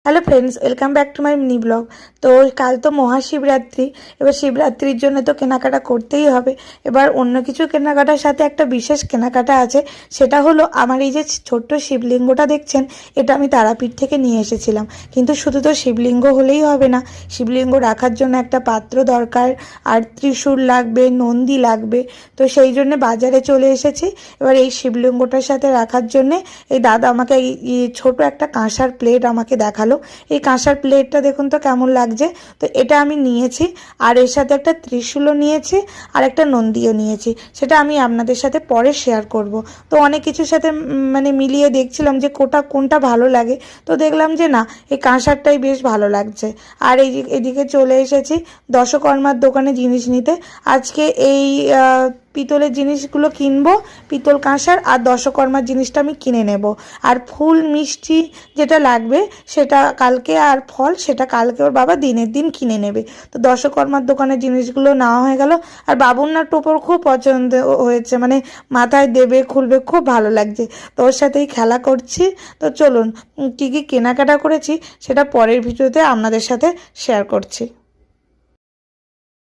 Hello friends, welcome back to my mini blog. তো কাল তো মহাশিবরাত্রি। এবার শিবরাত্রির জন্য তো কেনাকাটা করতেই হবে। এবার অন্য কিছু কেনাকাটার সাথে একটা বিশেষ কেনাকাটা আছে, সেটা হলো আমার এই যে ছোট্ট শিবলিঙ্গটা দেখছেন, এটা আমি তারাপীঠ থেকে নিয়ে এসেছিলাম। কিন্তু শুধু তো শিবলিঙ্গ হলেই হবে না, শিবলিঙ্গ রাখার জন্য একটা পাত্র দরকার, আর ত্রিশূল লাগবে, নন্দী লাগবে। তো সেই জন্য বাজারে চলে এসেছি। এবার এই শিবলিঙ্গটার সাথে রাখার জন্যে এই দাদা আমাকে এই ছোট একটা কাঁসার প্লেট আমাকে দেখালো। এই কাঁসার প্লেটটা দেখুন তো কেমন লাগছে। তো এটা আমি নিয়েছি, আর এর সাথে একটা ত্রিশূলও নিয়েছি, আর একটা নন্দীও নিয়েছি। সেটা আমি আপনাদের সাথে পরে শেয়ার করব। তো অনেক কিছুর সাথে মানে মিলিয়ে দেখছিলাম যে কোনটা ভালো লাগে। তো দেখলাম যে না, এই কাঁসারটাই বেশ ভালো লাগছে। আর এদিকে চলে এসেছি দশকর্মার দোকানে জিনিস নিতে। আজকে এই পিতলের জিনিসগুলো কিনবো, পিতল কাঁসার আর দশকর্মার জিনিসটা আমি কিনে নেব। আর ফুল মিষ্টি যেটা লাগবে সেটা কালকে, আর ফল সেটা কালকে ওর বাবা দিনের দিন কিনে নেবে। তো দশকর্মার দোকানের জিনিসগুলো নেওয়া হয়ে গেল। আর বাবুর না টোপর খুব পছন্দ হয়েছে, মানে মাথায় দেবে, খুলবে, খুব ভালো লাগছে। তো ওর সাথেই খেলা করছি। তো চলুন কী কী কেনাকাটা করেছি সেটা পরের ভিডিওতে আপনাদের সাথে শেয়ার করছি।